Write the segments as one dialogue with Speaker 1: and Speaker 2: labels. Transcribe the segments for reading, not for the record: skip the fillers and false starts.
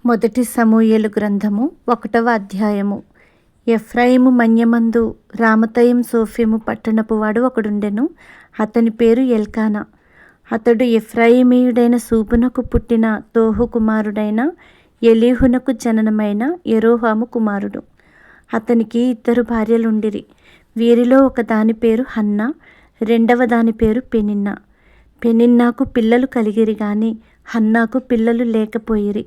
Speaker 1: మొదటి సమూయేలు గ్రంథము 1వ అధ్యాయము. ఎఫ్రాయిము మన్యమందు రామతయిం సోఫీము పట్టణపు వాడు ఒకడుండెను. అతని పేరు ఎల్కానా. అతడు ఎఫ్రాయిమీయుడైన సూపునకు పుట్టిన తోహు కుమారుడైన ఎలీహునకు జననమైన యెరోహాము కుమారుడు. అతనికి 2 భార్యలుండిరి. వీరిలో ఒక దాని పేరు హన్నా, రెండవ దాని పేరు పెనిన్నా. పెనిన్నాకు పిల్లలు కలిగిరి గాని హన్నాకు పిల్లలు లేకపోయిరి.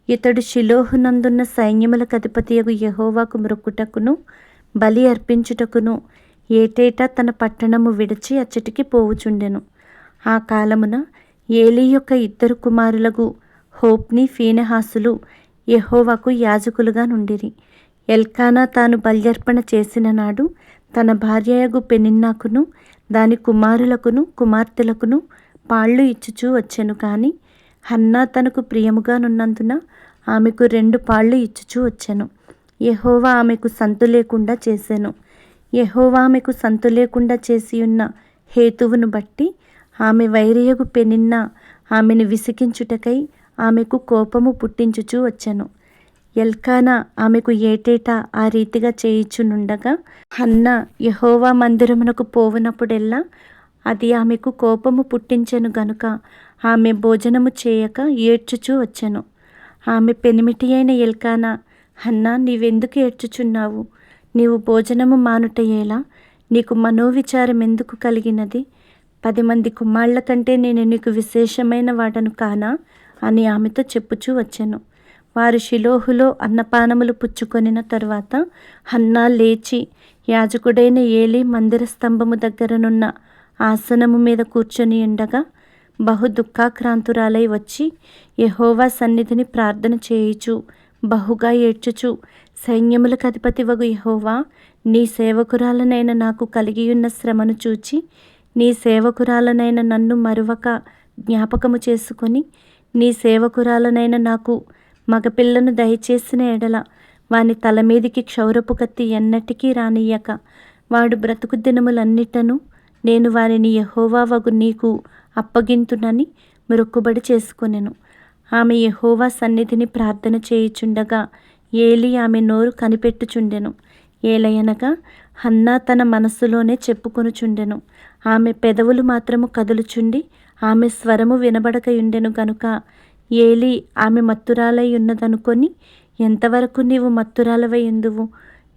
Speaker 1: ఇతడు షిలోహునందున్న సైన్యములకు అధిపతియగు యెహోవాకు మ్రొక్కుటకును బలి అర్పించుటకును ఏటేటా తన పట్టణము విడిచి అచ్చటికి పోవుచుండెను. ఆ కాలమున ఏలీ యొక్క 2 కుమారులగు హోప్ని ఫీనెహాసులు యెహోవాకు యాజకులుగా నుండిరి. ఎల్కానా తాను బల్యర్పణ చేసిన నాడు తన భార్యయగు పెనిన్నాకును దాని కుమారులకును కుమార్తెలకును పాళ్ళు ఇచ్చుచూ వచ్చెను. కాని హన్నా తనకు ప్రియముగానున్నందున ఆమెకు 2 పాళ్ళు ఇచ్చుచూ వచ్చెను. యెహోవా ఆమెకు సంతు లేకుండా చేసెను. యెహోవా ఆమెకు సంతు లేకుండా చేసియున్న హేతువును బట్టి ఆమె వైరియగు పెనిన్నా ఆమెను విసికించుటకై ఆమెకు కోపము పుట్టించుచూ వచ్చెను. ఎల్కానా ఆమెకు ఏటేటా ఆ రీతిగా చేయిచునుండగా హన్నా యెహోవా మందిరమునకు పోవునప్పుడెల్లా అది ఆమెకు కోపము పుట్టించెను గనుక ఆమె భోజనము చేయక ఏడ్చుచూ వచ్చెను. ఆమె పెనిమిటి అయిన ఎల్కానా, హన్నా, నీవెందుకు ఏడ్చుచున్నావు? నీవు భోజనము మానుటయేలా? నీకు మనోవిచారం ఎందుకు కలిగినది? 10 మంది కుమారుల కంటే నేను నీకు విశేషమైన వాడను కానా అని ఆమెతో చెప్పుచూ వచ్చెను. వారు షిలోహులో అన్నపానములు పుచ్చుకొనిన తరువాత హన్నా లేచి యాజకుడైన ఏలీ మందిర స్తంభము దగ్గరనున్న ఆసనము మీద కూర్చొని ఉండగా బహు దుఃఖాక్రాంతురాలై వచ్చి యెహోవా సన్నిధిని ప్రార్థన చేయుచు బహుగా ఏడ్చుచు, సైన్యములకు అధిపతివగు యెహోవా, నీ సేవకురాలనైన నాకు కలిగియున్న శ్రమను చూచి నీ సేవకురాలనైన నన్ను మరువక జ్ఞాపకము చేసుకొని నీ సేవకురాలనైన నాకు మగపిల్లను దయచేసిన ఎడల వాని తలమీదికి క్షౌరపు కత్తి ఎన్నటికీ రానియ్యక వాడు బ్రతుకు దినములన్నిటను నేను వారిని యెహోవా వగు నీకు అప్పగింతునని మొక్కుబడి చేసుకొనెను. ఆమె యెహోవా సన్నిధిని ప్రార్థన చేయుచుండగా ఏలీ ఆమె నోరు కనిపెట్టుచుండెను. ఏలయనగా హన్నా తన మనస్సులోనే చెప్పుకొనుచుండెను. ఆమె పెదవులు మాత్రము కదులుచుండి ఆమె స్వరము వినబడకయుండెను గనుక ఏలీ ఆమె మత్తురాలై ఉన్నదనుకొని, ఎంతవరకు నీవు మత్తురాలవై ఉందువు?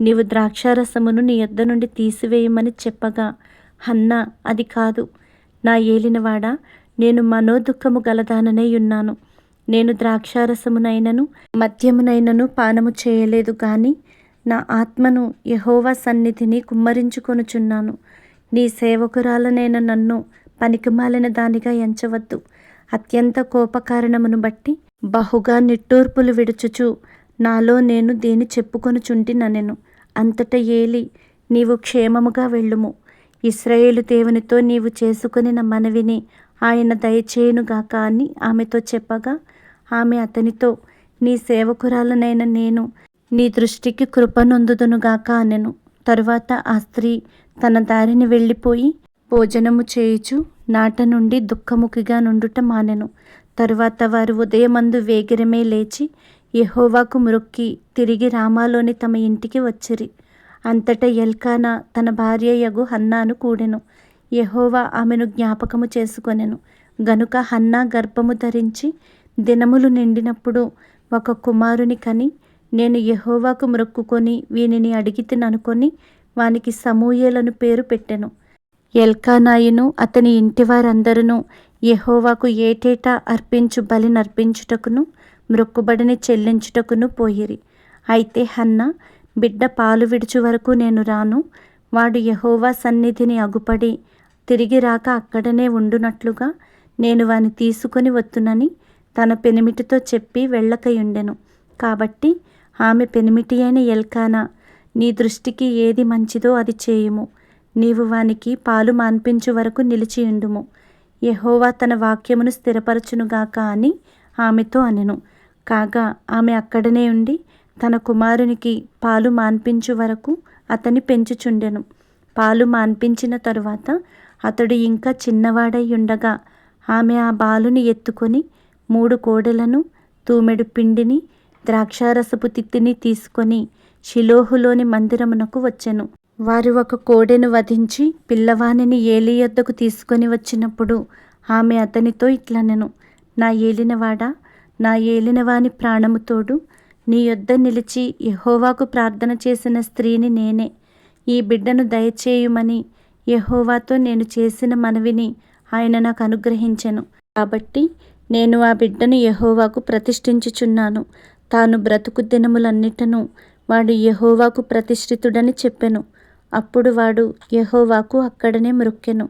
Speaker 1: నీవు ద్రాక్షారసమును నీ యొద్ద నుండి తీసివేయమని చెప్పగా హన్నా, అది కాదు నా ఏలినవాడా, నేను మనోదుఃఖము గలదాననై ఉన్నాను. నేను ద్రాక్షారసమునైనను మద్యమునైనను పానము చేయలేదు గాని నా ఆత్మను యెహోవా సన్నిధిని కుమ్మరించుకొనుచున్నాను. నీ సేవకురాలనైన నన్ను పనికిమాలిన దానిగా ఎంచవద్దు. అత్యంత కోపకారణమును బట్టి బహుగా నిట్టూర్పులు విడుచుచు నాలో నేను దీని చెప్పుకొనుచుంటిననెను. అంతట ఏలీ, నీవు క్షేమముగా వెళ్ళుము. ఇశ్రాయేలు దేవునితో నీవు చేసుకొనిన మనవిని ఆయన దయచేయునుగాక అని ఆమెతో చెప్పగా ఆమె అతనితో, నీ సేవకురాలనైన నేను నీ దృష్టికి కృపనొందుదునుగాక అనెను. తరువాత ఆ స్త్రీ తన దారిని వెళ్ళిపోయి భోజనము చేయుచు నాట నుండి దుఃఖముఖిగా నుండుట మానెను. తరువాత వారు ఉదయమందు వేగిరమే లేచి యెహోవాకు మ్రొక్కి తిరిగి రామాలోని తమ ఇంటికి వచ్చిరి. అంతటా ఎల్కానా తన భార్యయగు హన్నాను కూడెను. యెహోవా ఆమెను జ్ఞాపకము చేసుకొనెను గనుక హన్నా గర్భము ధరించి దినములు నిండినప్పుడు ఒక కుమారుని కని, నేను యెహోవాకు మ్రొక్కుకొని వీనిని అడిగితిననుకొని వానికి సమూయేలను పేరు పెట్టెను. ఎల్కానాయును అతని ఇంటివారందరును యెహోవాకు ఏటేటా అర్పించు బలి నర్పించుటకును మ్రొక్కుబడిని చెల్లించుటకును పోయిరి. అయితే హన్నా, బిడ్డ పాలు విడుచు వరకు నేను రాను, వాడు యెహోవా సన్నిధిని అగుపడి తిరిగి రాక అక్కడనే ఉండునట్లుగా నేను వాని తీసుకొని వత్తునని తన పెనిమిటితో చెప్పి వెళ్ళకయుండెను. కాబట్టి ఆమె పెనిమిటి అయిన ఎల్కానా, నీ దృష్టికి ఏది మంచిదో అది చేయుము. నీవు వానికి పాలు మాన్పించు వరకు నిలిచియుండుము. యెహోవా తన వాక్యమును స్థిరపరచునుగాక అని ఆమెతో అనెను. కాగా ఆమె అక్కడనే ఉండి తన కుమారునికి పాలు మాన్పించు వరకు అతని పెంచుచుండెను. పాలు మాన్పించిన తరువాత అతడు ఇంకా చిన్నవాడై ఉండగా ఆమె ఆ బాలుని ఎత్తుకొని 3 కోడెలను తూమెడు పిండిని ద్రాక్షారసపు తిత్తిని తీసుకొని షిలోహులోని మందిరమునకు వచ్చెను. వారు ఒక కోడెను వధించి పిల్లవానిని ఏలీ యొద్దకు తీసుకొని వచ్చినప్పుడు ఆమె అతనితో ఇట్లనెను, నా ఏలినవాడా, నా ఏలినవాని ప్రాణము తోడు నీ యొద్ద నిలిచి యెహోవాకు ప్రార్థన చేసిన స్త్రీని నేనే. ఈ బిడ్డను దయచేయుమని యెహోవాతో నేను చేసిన మనవిని ఆయన నాకు అనుగ్రహించెను. కాబట్టి నేను ఆ బిడ్డను యెహోవాకు ప్రతిష్ఠించుచున్నాను. తాను బ్రతుకు దినములన్నిటను వాడు యెహోవాకు ప్రతిష్ఠితుడని చెప్పెను. అప్పుడు వాడు యెహోవాకు అక్కడనే మ్రొక్కెను.